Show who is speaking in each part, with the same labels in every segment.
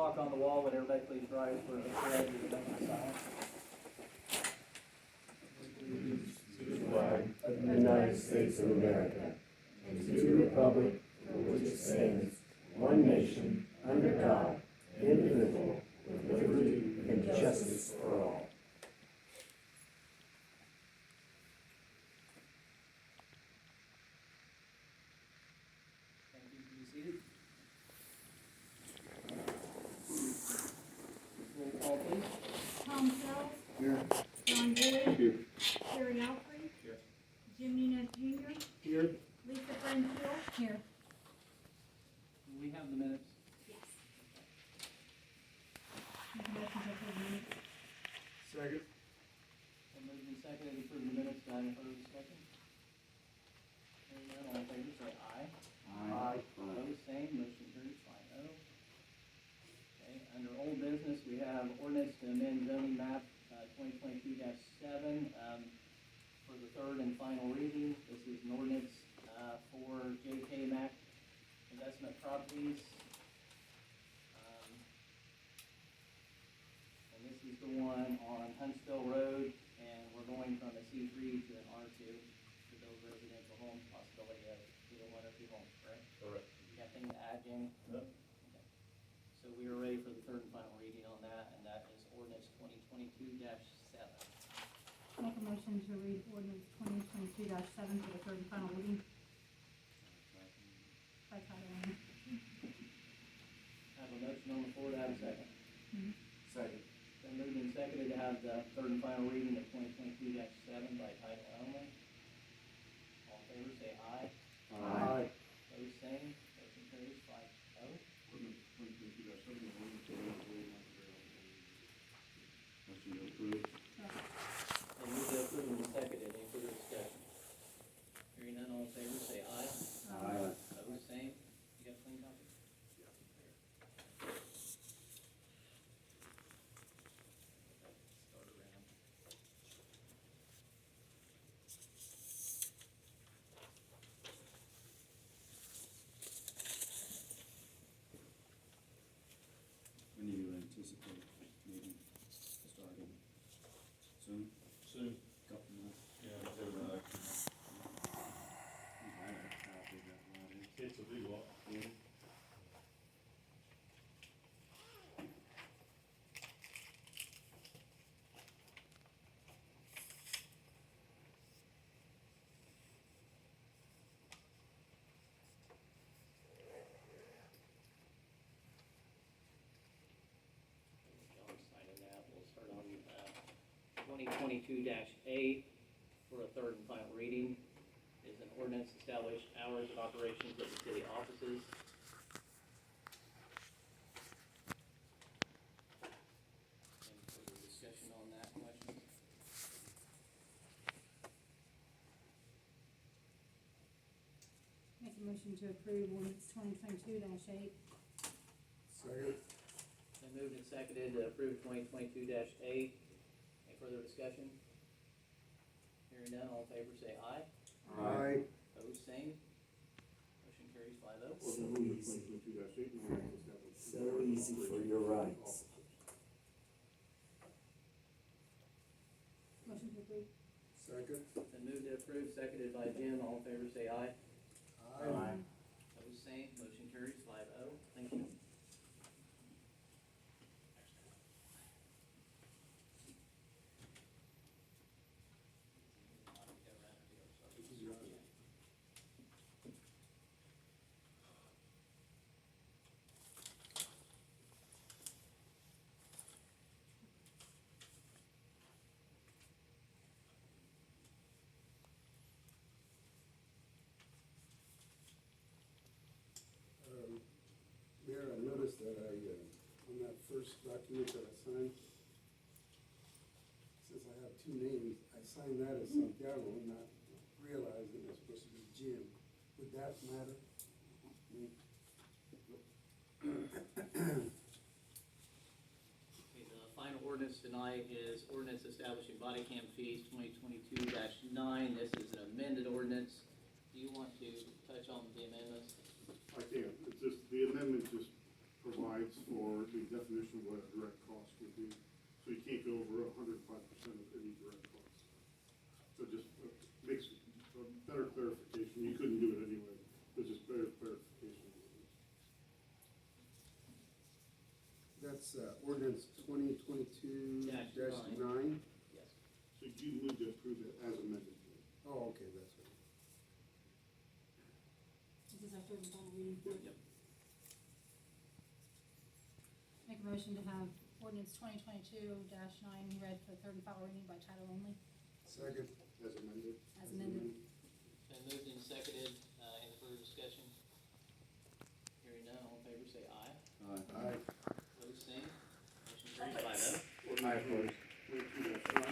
Speaker 1: clock on the wall, would everybody please rise for a pledge of the silence?
Speaker 2: To the flag of the United States of America, and to the republic for which it stands, one nation, under God, indivisible, with liberty and justice for all.
Speaker 1: Thank you. Be seated. Roll call, please.
Speaker 3: Tom Sells.
Speaker 2: Here.
Speaker 3: John Boyd.
Speaker 2: Here.
Speaker 3: Terry Alfrey.
Speaker 2: Here.
Speaker 3: Jim Enos Jr.
Speaker 2: Here.
Speaker 3: Lisa Frenchville. Here.
Speaker 1: Do we have the minutes?
Speaker 3: Yes. Make a motion to approve the minutes.
Speaker 2: Second.
Speaker 1: So moved and seconded to approve the minutes. Do I have any further discussion? Hearing none, all in favor say aye.
Speaker 2: Aye.
Speaker 1: Opposed, same, motion carries 5-0. Okay, under old business, we have ordinance to amend zoning map, 2022-7, for the third and final reading. This is an ordinance, for J.K. Mack Investment Properties. And this is the one on Huntsville Road, and we're going from a C3 to an R2 to build residential homes, possibility of either one or two homes, correct?
Speaker 2: Correct.
Speaker 1: You got anything to add, Jamie?
Speaker 2: No.
Speaker 1: Okay. So we are ready for the third and final reading on that, and that is ordinance 2022-7.
Speaker 3: Make a motion to read ordinance 2022-7 for the third and final reading. By title only.
Speaker 1: Have a motion on the floor, to have a second.
Speaker 2: Second.
Speaker 1: Then moved and seconded to have the third and final reading of 2022-7 by title only. All in favor, say aye.
Speaker 2: Aye.
Speaker 1: Opposed, same. Motion carries 5-0. And move to approve and seconded. Any further discussion? Hearing none, all in favor, say aye.
Speaker 2: Aye.
Speaker 1: Opposed, same. You got a clean copy? Start around.
Speaker 4: When do you anticipate maybe starting? Soon?
Speaker 5: Soon.
Speaker 4: Couple months?
Speaker 5: Yeah, so,
Speaker 4: I don't know how big that lot is.
Speaker 5: it's a big lot.
Speaker 4: Yeah.
Speaker 1: John signing that. We'll start on 2022-8 for a third and final reading. Is an ordinance to establish hours of operations of the city offices. Any further discussion on that question?
Speaker 3: Make a motion to approve ordinance 2022-8.
Speaker 2: Second.
Speaker 1: Then moved and seconded to approve 2022-8. Any further discussion? Hearing none, all in favor say aye.
Speaker 2: Aye.
Speaker 1: Opposed, same. Motion carries 5-0.
Speaker 2: So easy for your rights.
Speaker 3: Motion to approve.
Speaker 2: Second.
Speaker 1: Then moved to approve, seconded by Jim, all in favor say aye.
Speaker 2: Aye.
Speaker 1: Opposed, same, motion carries 5-0. Thank you.
Speaker 6: Mayor, I noticed that on that first document that I signed, since I have two names, I signed that as Santiago, not realizing it's supposed to be Jim. Would that matter?
Speaker 1: Okay, the final ordinance tonight is ordinance establishing body cam fees 2022-9. This is an amended ordinance. Do you want to touch on the amendments?
Speaker 7: I can, it's just, the amendment just provides
Speaker 5: for the definition of what a direct cost would be. So you can't go over 105% of any direct cost. So just makes a better clarification. You couldn't do it anyway, but just better clarification.
Speaker 6: That's ordinance 2022-9.
Speaker 1: Yes.
Speaker 5: So you move to approve it as amended.
Speaker 6: Oh, okay, that's right.
Speaker 3: This is our third and final reading for it.
Speaker 1: Yep.
Speaker 3: Make a motion to have ordinance 2022-9 read for the third and final reading by title only,
Speaker 6: Second.
Speaker 5: As amended.
Speaker 3: as amended.
Speaker 1: Been moved and seconded, any further discussion? Hearing none, all in favor say aye.
Speaker 6: Aye.
Speaker 1: Opposed, same. Motion carries 5-0.
Speaker 2: Aye, opposed.
Speaker 3: Motion to approve.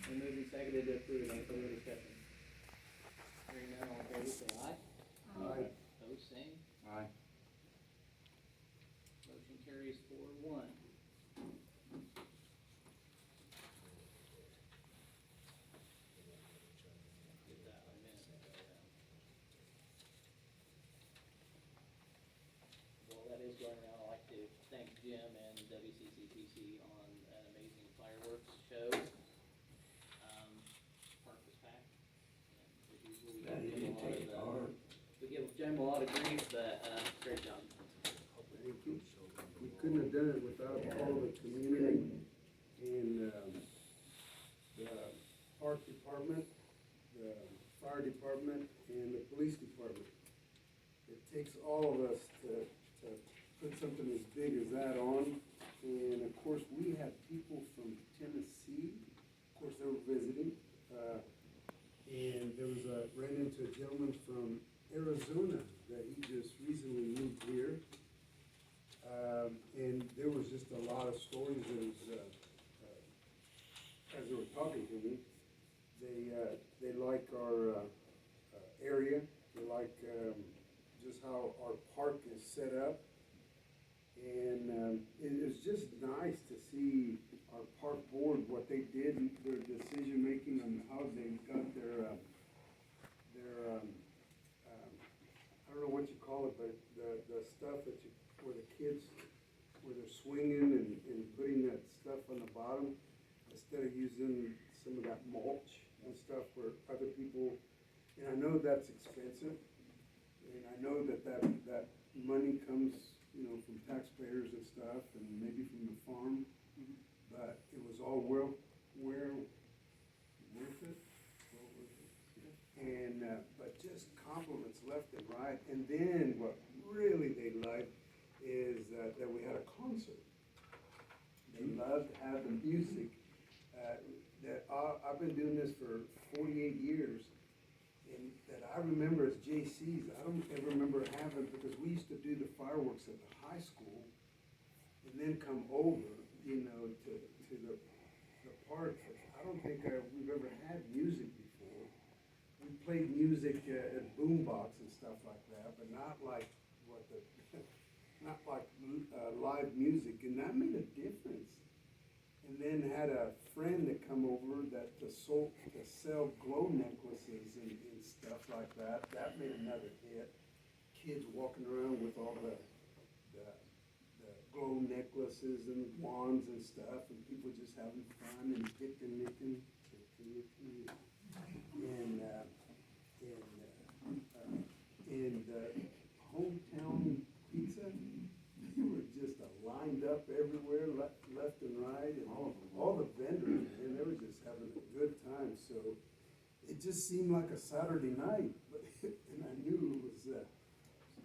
Speaker 1: Been moved and seconded to approve, any further discussion? Hearing none, all in favor say aye.
Speaker 6: Aye.
Speaker 1: Opposed, same.
Speaker 2: Aye.
Speaker 1: Motion carries 4-1. Did that a minute ago, yeah. While that is going around, I'd like to thank Jim and WCCTC on an amazing fireworks show. Park was packed. And as usual,
Speaker 2: Yeah, you didn't take it hard.
Speaker 1: we give Jim a lot of grief, but, great job.
Speaker 6: Thank you. We couldn't have done it without all the community and, the park department, the fire department, and the police department. It takes all of us to put something as big as that on. And of course, we had people from Tennessee, of course, they were visiting. And there was ran into a gentleman from Arizona that he just recently moved here. And there was just a lot of stories as they were talking to me. They like our area, they like just how our park is set up. And it was just nice to see our park board, what they did, their decision-making on how they got their I don't know what you call it, but the stuff that you, where the kids, where they're swinging and putting that stuff on the bottom, instead of using some of that mulch and stuff where other people, and I know that's expensive, and I know that money comes, from taxpayers and stuff, and maybe from the farm, but it was all worth it. And, but just compliments left and right. And then what really they liked is that we had a concert. They loved having music. I've been doing this for 48 years. And that I remember as JC's, I don't ever remember having, because we used to do the fireworks at the high school and then come over, to the park. I don't think we've ever had music before. We played music at boombox and stuff like that, but not like live music, and that made a difference. And then had a friend that come over that to sell glow necklaces and stuff like that. That made another hit. Kids walking around with all the glow necklaces and wands and stuff, and people just having fun and picnicking. And hometown pizza, they were just lined up everywhere, left and right, and all the vendors, and they were just having a good time. So it just seemed like a Saturday night, but and I knew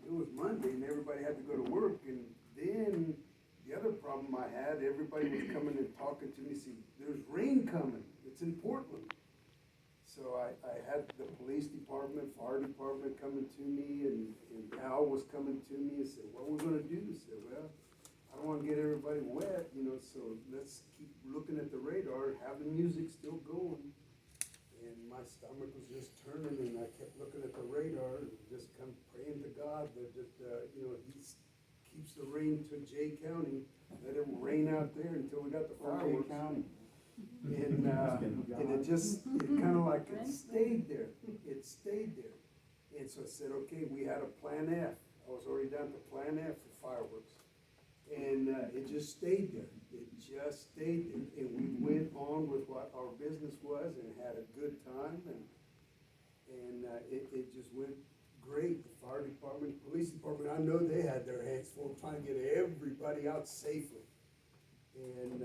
Speaker 6: it was Monday, and everybody had to go to work. And then the other problem I had, everybody was coming and talking to me, see, there's rain coming. It's in Portland. So I had the police department, fire department coming to me, and Al was coming to me and said, what are we gonna do? I said, well, I don't wanna get everybody wet, so let's keep looking at the radar, have the music still going. And my stomach was just turning, and I kept looking at the radar and just come praying to God that he keeps the rain to Jay County, let it rain out there until we got the fireworks.
Speaker 2: County.
Speaker 6: And it kind of like it stayed there. It stayed there. And so I said, okay, we had a plan F. I was already down to plan F for fireworks. And it just stayed there. It just stayed there. And we went on with what our business was and had a good time. And it just went great. The fire department, police department, I know they had their hands full trying to get everybody out safely. And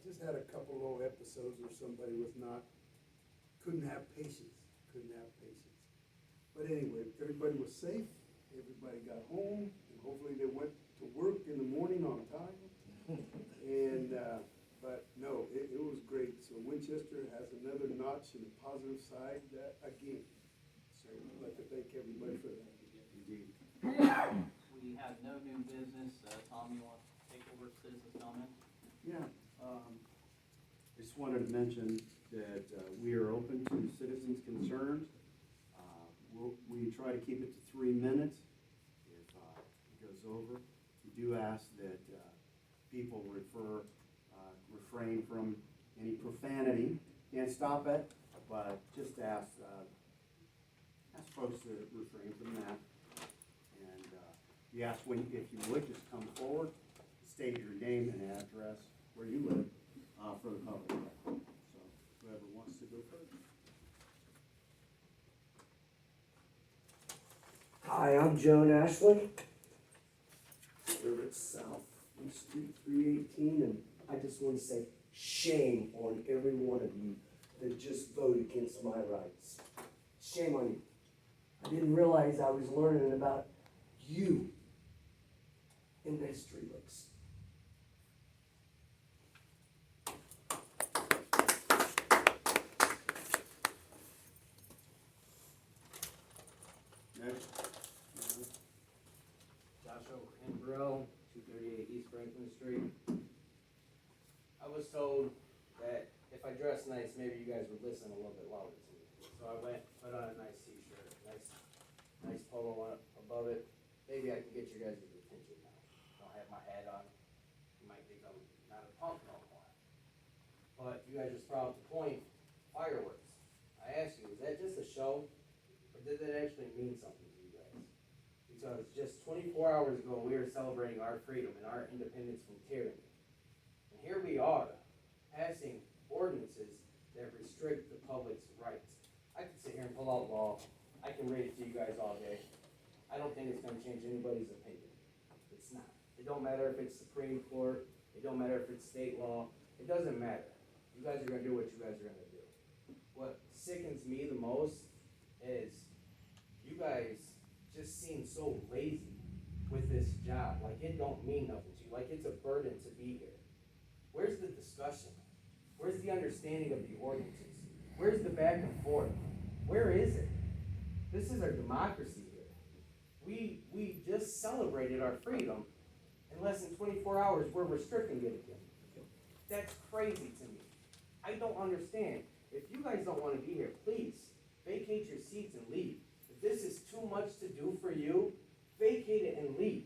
Speaker 6: just had a couple little episodes where somebody couldn't have patience. But anyway, everybody was safe, everybody got home, and hopefully they went to work in the morning on time. And, but no, it was great. So Winchester has another notch in the positive side, again. So I'd like to thank everybody for that.
Speaker 4: Indeed.
Speaker 1: We have no new business. Tom, you want to take over citizens' comment?
Speaker 4: Yeah, I just wanted to mention that we are open to citizens' concerns. We try to keep it to 3 minutes. If it goes over, we do ask that people refrain from any profanity. Can't stop it, but just ask folks to refrain from that. And you ask if you would, just come forward, state your name and address where you live for the public. So whoever wants to go first.
Speaker 2: Hi, I'm Joan Ashley. We're at South East Street 318, and I just want to say shame on every one of you that just vote against my rights. Shame on you. I didn't realize I was learning about you in history books.
Speaker 4: Next.
Speaker 7: Joshua Ambrell, 238 East Franklin Street. I was told that if I dress nice, maybe you guys would listen a little bit louder to me. So I went, put on a nice t-shirt, nice polo on above it. Maybe I can get you guys' attention now. I don't have my hat on. You might think I'm not a punk no more. But you guys just brought up the point, fireworks. I asked you, is that just a show? Or did that actually mean something to you guys? Because just 24 hours ago, we were celebrating our freedom and our independence from tyranny. And here we are, passing ordinances that restrict the public's rights. I can sit here and pull out law. I can read it to you guys all day. I don't think it's gonna change anybody's opinion. It's not. It don't matter if it's Supreme Court, it don't matter if it's state law, it doesn't matter. You guys are gonna do what you guys are gonna do. What sickens me the most is you guys just seem so lazy with this job. Like it don't mean nothing to you. Like it's a burden to be here. Where's the discussion? Where's the understanding of the ordinances? Where's the back and forth? Where is it? This is our democracy here. We just celebrated our freedom. In less than 24 hours, we're restricting it again. That's crazy to me. I don't understand. If you guys don't want to be here, please vacate your seats and leave. If this is too much to do for you, vacate it and leave.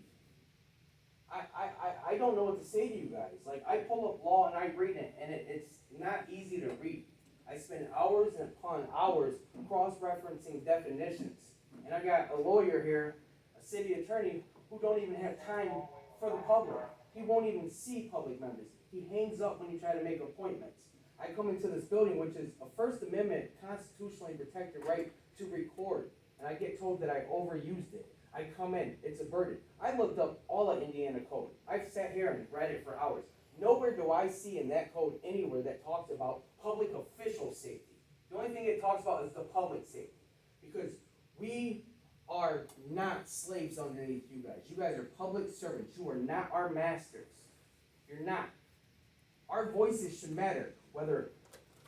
Speaker 7: I don't know what to say to you guys. Like, I pull up law and I read it, and it's not easy to read. I spend hours upon hours cross-referencing definitions. And I got a lawyer here, a city attorney, who don't even have time for the public. He won't even see public members. He hangs up when you try to make appointments. I come into this building, which is a First Amendment constitutionally protected right to record, and I get told that I overused it. I come in, it's a burden. I looked up all of Indiana code. I've sat here and read it for hours. Nowhere do I see in that code anywhere that talks about public official safety. The only thing it talks about is the public safety. Because we are not slaves underneath you guys. You guys are public servants. You are not our masters. You're not. Our voices should matter, whether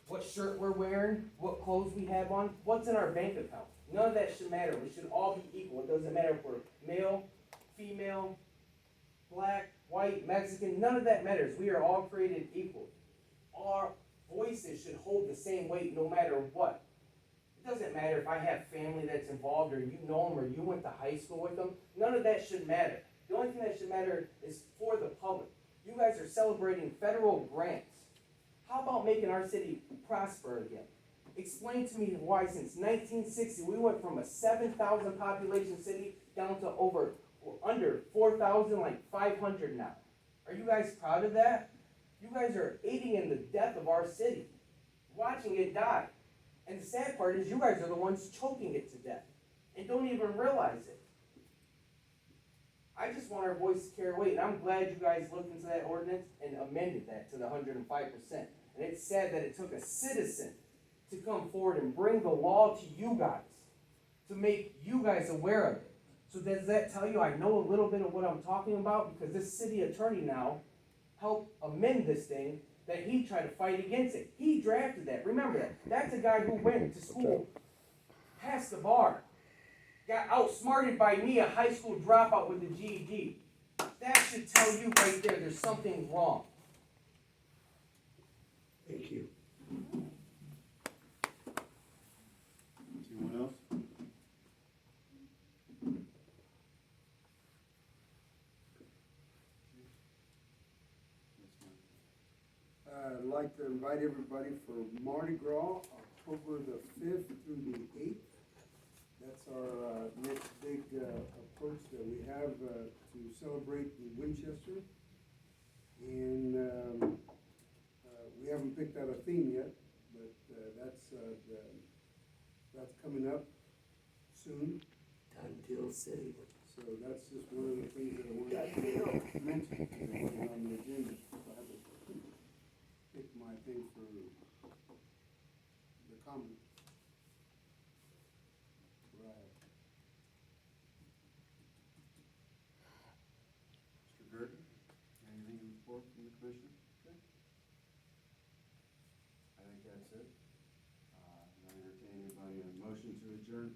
Speaker 7: what shirt we're wearing, what clothes we have on, what's in our bank account. None of that should matter. We should all be equal. It doesn't matter if we're male, female, black, white, Mexican. None of that matters. We are all created equal. Our voices should hold the same weight no matter what. It doesn't matter if I have family that's involved or you know them or you went to high school with them. None of that should matter. The only thing that should matter is for the public. You guys are celebrating federal grants. How about making our city prosper again? Explain to me why since 1960, we went from a 7,000 population city down to over, or under 4,000, like 500 now. Are you guys proud of that? You guys are aiding in the death of our city, watching it die. And the sad part is you guys are the ones choking it to death and don't even realize it. I just want our voice to carry weight, and I'm glad you guys looked into that ordinance and amended that to the 105%. And it's sad that it took a citizen to come forward and bring the law to you guys, to make you guys aware of it. So does that tell you I know a little bit of what I'm talking about? Because this city attorney now helped amend this thing that he tried to fight against it. He drafted that. Remember that. That's a guy who went to school, passed the bar, got outsmarted by me, a high school dropout with a GED. That should tell you right there there's something wrong.
Speaker 6: Thank you.
Speaker 4: Anyone else?
Speaker 6: I'd like to invite everybody for Mardi Gras, October the 5th through the 8th. That's our next big approach that we have to celebrate in Winchester. And we haven't picked out a theme yet, but that's coming up soon.
Speaker 2: Until City.
Speaker 6: So that's just one of the things that I wanted to mention. It wasn't on the agenda, so I have to pick my thing for the comment. Right.
Speaker 4: Mr. Gerton, anything to report from the commission? Okay. I think that's it. I entertain anybody a motion to adjourn.